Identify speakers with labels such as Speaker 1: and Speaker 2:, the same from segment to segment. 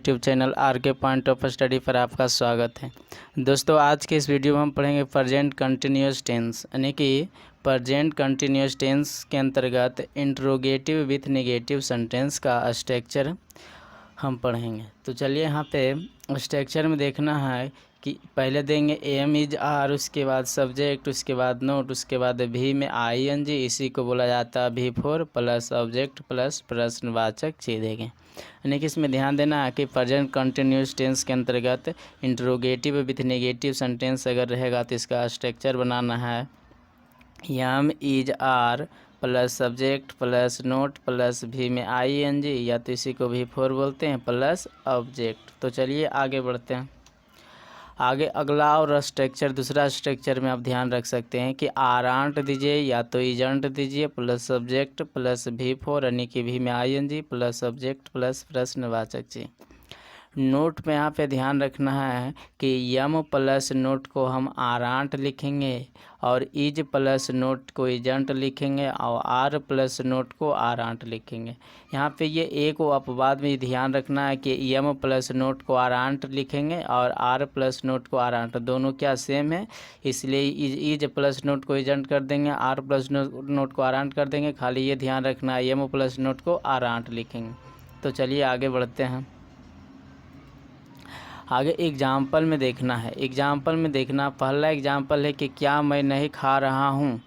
Speaker 1: YouTube channel RK point of study पर आपका स्वागत है। दोस्तों, आज के इस वीडियो में हम पढ़ेंगे प्रेजेंट कंटिन्यूअस टेंस, यानी कि प्रेजेंट कंटिन्यूअस टेंस के अंतर्गत इंट्रोगेटिव विथ नेगेटिव सेंटेंस का स्ट्रक्चर हम पढ़ेंगे। तो चलिए, यहाँ पे स्ट्रक्चर में देखना है कि पहले देंगे एम इज आर, उसके बाद सब्जेक्ट, उसके बाद नोट, उसके बाद भी में आईएनजी, इसी को बोला जाता है भी फोर प्लस ऑब्जेक्ट प्लस प्रश्नवाचक चीज़ देंगे। यानी कि इसमें ध्यान देना है कि प्रेजेंट कंटिन्यूअस टेंस के अंतर्गत इंट्रोगेटिव विथ नेगेटिव सेंटेंस अगर रहेगा तो इसका स्ट्रक्चर बनाना है am is are plus subject plus not plus भी में आईएनजी, या तो इसी को भी फोर बोलते हैं, प्लस ऑब्जेक्ट। तो चलिए आगे बढ़ते हैं। आगे अगला और स्ट्रक्चर, दूसरा स्ट्रक्चर में आप ध्यान रख सकते हैं कि आरांट दीजिए या तो इजंट दीजिए प्लस सब्जेक्ट प्लस भी फोर, यानी कि भी में आईएनजी प्लस सब्जेक्ट प्लस प्रश्नवाचक जी। नोट में यहाँ पे ध्यान रखना है कि यम प्लस नोट को हम आरांट लिखेंगे और इज प्लस नोट को इजंट लिखेंगे और आर प्लस नोट को आरांट लिखेंगे। यहाँ पे ये एक अपवाद में ध्यान रखना है कि यम प्लस नोट को आरांट लिखेंगे और आर प्लस नोट को आरांट, दोनों क्या सेम है, इसलिए इज प्लस नोट को इजंट कर देंगे, आर प्लस नोट को आरांट कर देंगे। खाली ये ध्यान रखना है यम प्लस नोट को आरांट लिखेंगे। तो चलिए आगे बढ़ते हैं। आगे एग्जाम्पल में देखना है, एग्जाम्पल में देखना, पहला एग्जाम्पल है कि क्या मैं नहीं खा रहा हूँ,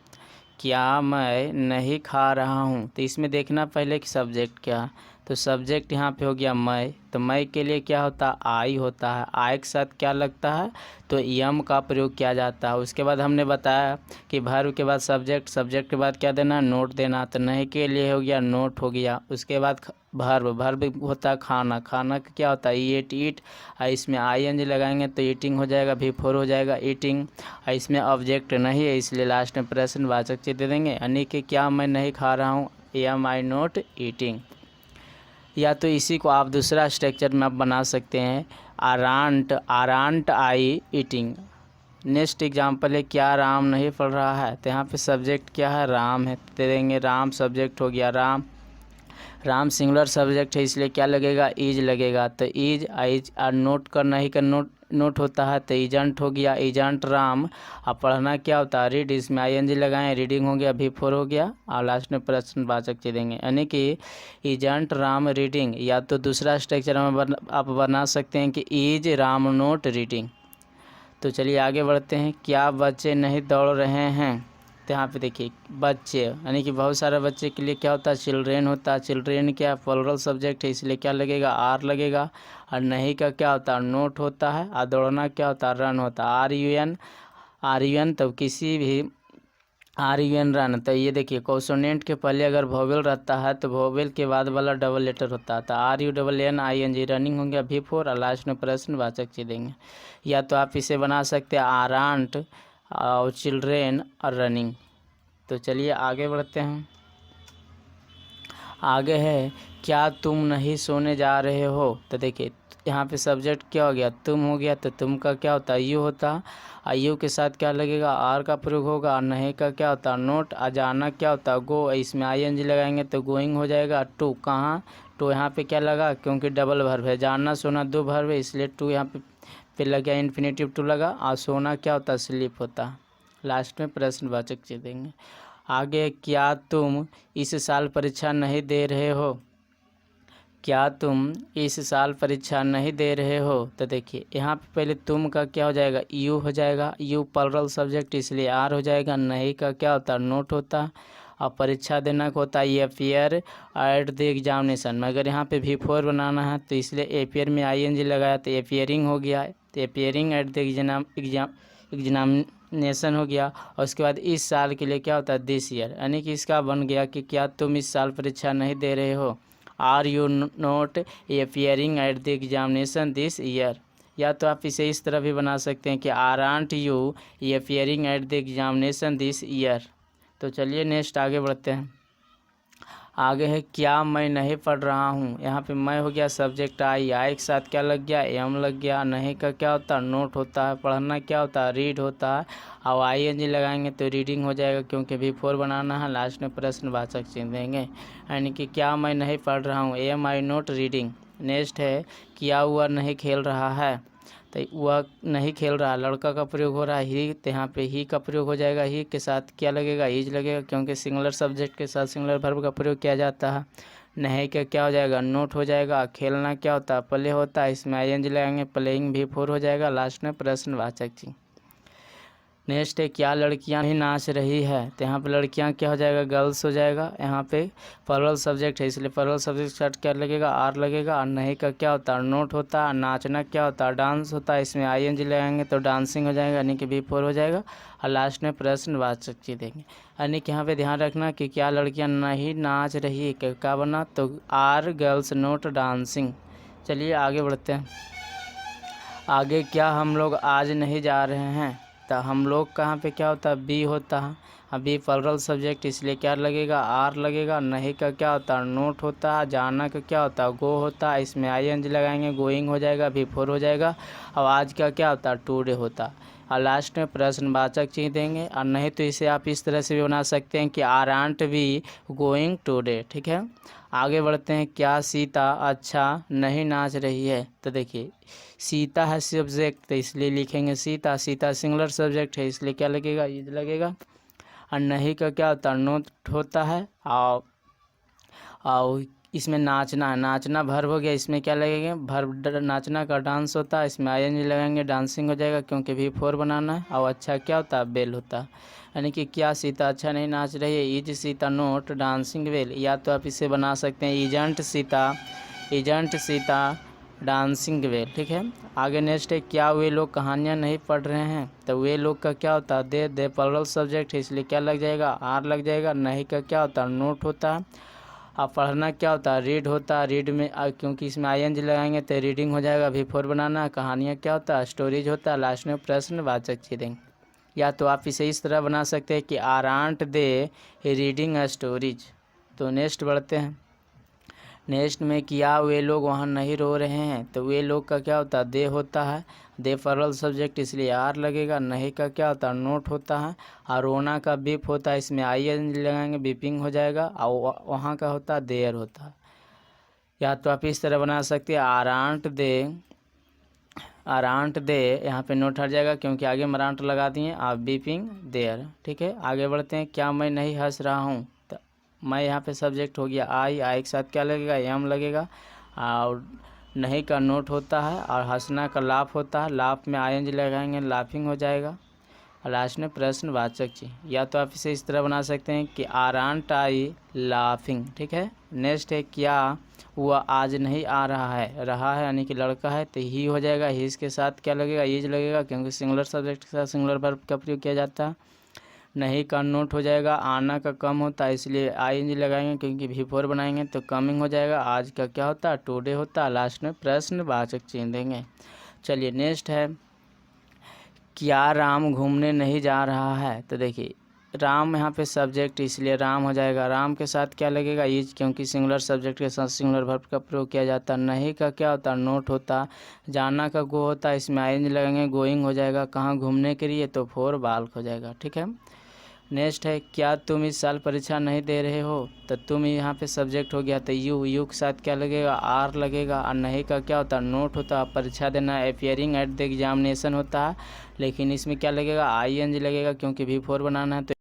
Speaker 1: क्या मैं नहीं खा रहा हूँ। तो इसमें देखना पहले कि सब्जेक्ट क्या, तो सब्जेक्ट यहाँ पे हो गया मैं, तो मैं के लिए क्या होता है, आई होता है, आई के साथ क्या लगता है, तो यम का प्रयोग किया जाता है। उसके बाद हमने बताया कि वर्ब के बाद सब्जेक्ट, सब्जेक्ट के बाद क्या देना, नोट देना, तो नहीं के लिए हो गया नोट हो गया। उसके बाद वर्ब, वर्ब होता है खाना, खाना का क्या होता है ईट, ईट, और इसमें आईएनजी लगाएंगे तो ईटिंग हो जाएगा, भी फोर हो जाएगा ईटिंग, और इसमें ऑब्जेक्ट नहीं है इसलिए लास्ट में प्रश्नवाचक चिन्ह दे देंगे, यानी कि क्या मैं नहीं खा रहा हूँ, एम आई नॉट ईटिंग। या तो इसी को आप दूसरा स्ट्रक्चर में आप बना सकते हैं आरांट, आरांट आई ईटिंग। नेक्स्ट एग्जांपल है क्या राम नहीं पढ़ रहा है, तो यहाँ पे सब्जेक्ट क्या है, राम है, दे देंगे राम, सब्जेक्ट हो गया राम, राम सिंगुलर सब्जेक्ट है इसलिए क्या लगेगा, इज लगेगा, तो इज आइज और नोट करना ही का नोट होता है, तो इजंट हो गया, इजंट राम। अब पढ़ना क्या होता है, रीड, इसमें आईएनजी लगाएं, रीडिंग हो गया, भी फोर हो गया, और लास्ट में प्रश्नवाचक चिन्ह देंगे, यानी कि इजंट राम रीडिंग। या तो दूसरा स्ट्रक्चर में आप बना सकते हैं कि इज राम नोट रीडिंग। तो चलिए आगे बढ़ते हैं। क्या बच्चे नहीं दौड़ रहे हैं, तो यहाँ पे देखिए बच्चे, यानी कि बहुत सारे बच्चे के लिए क्या होता है, चिल्ड्रेन होता है, चिल्ड्रेन क्या प्लुरल सब्जेक्ट है इसलिए क्या लगेगा, आर लगेगा, और नहीं का क्या होता है, नोट होता है, और दौड़ना क्या होता है, रन होता है, R U N, R U N, तब किसी भी आर यू एन रन। तो ये देखिए कॉन्सोनेंट के पहले अगर वोवेल रहता है तो वोवेल के बाद वाला डबल लेटर होता है, तो R U double N I N G, running हो गया, भी फोर, और लास्ट में प्रश्नवाचक चिन्ह देंगे। या तो आप इसे बना सकते हैं आरांट और चिल्ड्रेन और रनिंग। तो चलिए आगे बढ़ते हैं। आगे है क्या तुम नहीं सोने जा रहे हो, तो देखिए यहाँ पे सब्जेक्ट क्या हो गया, तुम हो गया, तो तुम का क्या होता है, यू होता है, आयु के साथ क्या लगेगा, आर का प्रयोग होगा, और नहीं का क्या होता है, नोट, आ जाना क्या होता है, गो, इसमें आईएनजी लगाएंगे तो गोइंग हो जाएगा। टू कहाँ, टू यहाँ पे क्या लगा, क्योंकि डबल वर्ब है, जानना सोना दो वर्ब है इसलिए टू यहाँ पे लग गया, इन्फिनेटिव टू लगा, और सोना क्या होता है, स्लीप होता है, लास्ट में प्रश्नवाचक चिन्ह देंगे। आगे क्या तुम इस साल परीक्षा नहीं दे रहे हो, क्या तुम इस साल परीक्षा नहीं दे रहे हो, तो देखिए यहाँ पे पहले तुम का क्या हो जाएगा, यू हो जाएगा, यू प्लुरल सब्जेक्ट इसलिए आर हो जाएगा, नहीं का क्या होता है, नोट होता है, और परीक्षा देना को होता है ये अपियर एट द एग्जामिनेशन। मगर यहाँ पे भी फोर बनाना है तो इसलिए अपियर में आईएनजी लगाया तो अपियरिंग हो गया, तो अपियरिंग एट द एग्जामिनेशन हो गया। और उसके बाद इस साल के लिए क्या होता है, दिस ईयर, यानी कि इसका बन गया कि क्या तुम इस साल परीक्षा नहीं दे रहे हो, are you not appearing at the examination this year. या तो आप इसे इस तरह भी बना सकते हैं कि aren't you appearing at the examination this year. तो चलिए नेक्स्ट आगे बढ़ते हैं। आगे है क्या मैं नहीं पढ़ रहा हूँ, यहाँ पे मैं हो गया सब्जेक्ट आई, आई के साथ क्या लग गया, एम लग गया, नहीं का क्या होता है, नोट होता है, पढ़ना क्या होता है, रीड होता है, और आईएनजी लगाएंगे तो रीडिंग हो जाएगा क्योंकि भी फोर बनाना है, लास्ट में प्रश्नवाचक चिन्ह देंगे, यानी कि क्या मैं नहीं पढ़ रहा हूँ, एम आई नोट रीडिंग। नेक्स्ट है किया हुआ नहीं खेल रहा है, तो वह नहीं खेल रहा लड़का का प्रयोग हो रहा है ही, तो यहाँ पे ही का प्रयोग हो जाएगा। ही के साथ क्या लगेगा, इज लगेगा, क्योंकि सिंगुलर सब्जेक्ट के साथ सिंगुलर वर्ब का प्रयोग किया जाता है। नहीं का क्या हो जाएगा, नोट हो जाएगा। खेलना क्या होता है, प्ले होता है, इसमें आईएनजी लगाएंगे, प्लेइंग भी 4 हो जाएगा। लास्ट में प्रश्नवाचक चिन्ह। नेक्स्ट है क्या लड़कियां नहीं नाच रही है, तो यहाँ पे लड़कियां क्या हो जाएगा, गर्ल्स हो जाएगा। यहाँ पे प्लुरल सब्जेक्ट है, इसलिए प्लुरल सब्जेक्ट के साथ क्या लगेगा, आर लगेगा। और नहीं का क्या होता है, नोट होता है। नाचना क्या होता है, डांस होता है, इसमें आईएनजी लगाएंगे तो डांसिंग हो जाएगा, यानी कि भी 4 हो जाएगा। और लास्ट में प्रश्नवाचक चिन्ह देंगे। यानी कि यहाँ पे ध्यान रखना कि क्या लड़कियाँ नहीं नाच रही, क्या बना, तो आर गर्ल्स नोट डांसिंग। चलिए आगे बढ़ते हैं। आगे क्या हम लोग आज नहीं जा रहे हैं, तो हम लोग कहाँ पे क्या होता है, बी होता है। अभी प्लुरल सब्जेक्ट, इसलिए क्या लगेगा, आर लगेगा। नहीं का क्या होता है, नोट होता है। जाना का क्या होता है, गो होता है, इसमें आईएनजी लगाएंगे, गोइंग हो जाएगा, भी 4 हो जाएगा। और आज का क्या होता है, टुडे होता है। और लास्ट में प्रश्नवाचक चिन्ह देंगे। और नहीं तो इसे आप इस तरह से भी बना सकते हैं कि आरंट वी गोइंग टुडे, ठीक है। आगे बढ़ते हैं। क्या सीता अच्छा नहीं नाच रही है, तो देखिए सीता है सब्जेक्ट, तो इसलिए लिखेंगे सीता। सीता सिंगुलर सब्जेक्ट है, इसलिए क्या लगेगा, इज लगेगा। और नहीं का क्या होता है, नोट होता है। और इसमें नाचना है, नाचना वर्ब हो गया, इसमें क्या लगेगा, वर्ब नाचना का डांस होता है, इसमें आईएनजी लगाएंगे, डांसिंग हो जाएगा, क्योंकि भी 4 बनाना है। और अच्छा क्या होता है, बेल होता है। यानी कि क्या सीता अच्छा नहीं नाच रही है, is Sita note dancing well. या तो आप इसे बना सकते हैं इजंट सीता डांसिंग वेल, ठीक है। आगे नेक्स्ट है क्या वे लोग कहानियाँ नहीं पढ़ रहे हैं, तो वे लोग का क्या होता है, दे प्लुरल सब्जेक्ट है, इसलिए क्या लग जाएगा, आर लग जाएगा। नहीं का क्या होता है, नोट होता है। अब पढ़ना क्या होता है, रीड होता है। रीड में क्योंकि इसमें आईएनजी लगाएंगे तो रीडिंग हो जाएगा, भी 4 बनाना है। कहानियाँ क्या होता है, स्टोरीज होता है। लास्ट में प्रश्नवाचक चिन्ह देंगे। या तो आप इसे इस तरह बना सकते हैं कि आरंट दे रीडिंग स्टोरीज। तो नेक्स्ट बढ़ते हैं। नेक्स्ट में किया वे लोग वहाँ नहीं रो रहे हैं, तो वे लोग का क्या होता है, दे होता है। दे प्लुरल सब्जेक्ट, इसलिए आर लगेगा। नहीं का क्या होता है, नोट होता है। और रोना का बीप होता है, इसमें आईएनजी लगाएंगे, बीपिंग हो जाएगा। और वहाँ का होता है, देयर होता है। या तो आप इस तरह बना सकते हैं आरंट दे, यहाँ पे नोट हट जाएगा क्योंकि आगे मरांट लगा दिए। आप बीपिंग देयर, ठीक है। आगे बढ़ते हैं। क्या मैं नहीं हंस रहा हूँ, तो मैं यहाँ पे सब्जेक्ट हो गया आई के साथ क्या लगेगा, एम लगेगा। और नहीं का नोट होता है। और हंसना का लाफ होता है, लाफ में आईएनजी लगाएंगे, लाफिंग हो जाएगा। और लास्ट में प्रश्नवाचक चिन्ह। या तो आप इसे इस तरह बना सकते हैं कि आरंट आई लाफिंग, ठीक है। नेक्स्ट है क्या वह आज नहीं आ रहा है, यानी कि लड़का है, तो ही हो जाएगा। ही इसके साथ क्या लगेगा, इज लगेगा, क्योंकि सिंगुलर सब्जेक्ट के साथ सिंगुलर वर्ब का प्रयोग किया जाता है। नहीं का नोट हो जाएगा। आना का कम होता है, इसलिए आईएनजी लगाएंगे, क्योंकि भी 4 बनाएंगे तो कमिंग हो जाएगा। आज का क्या होता है, टुडे होता है। लास्ट में प्रश्नवाचक चिन्ह देंगे। चलिए नेक्स्ट है क्या राम घूमने नहीं जा रहा है, तो देखिए राम यहाँ पे सब्जेक्ट, इसलिए राम हो जाएगा। राम के साथ क्या लगेगा, इज, क्योंकि सिंगुलर सब्जेक्ट के साथ सिंगुलर वर्ब का प्रयोग किया जाता है। नहीं का क्या होता है, नोट होता। जाना का गो होता है, इसमें आईएनजी लगेंगे, गोइंग हो जाएगा। कहाँ घूमने के लिए, तो 4 बाल्क हो जाएगा, ठीक है। नेक्स्ट है क्या तुम इस साल परीक्षा नहीं दे रहे हो, तो तुम यहाँ पे सब्जेक्ट हो गया, तो यू के साथ क्या लगेगा, आर लगेगा। और नहीं का क्या होता है, नोट होता है। परीक्षा देना अपियरिंग एट द एग्जामिनेशन होता है, लेकिन इसमें क्या लगेगा, आईएनजी लगेगा, क्योंकि भी 4 बनाना है। तो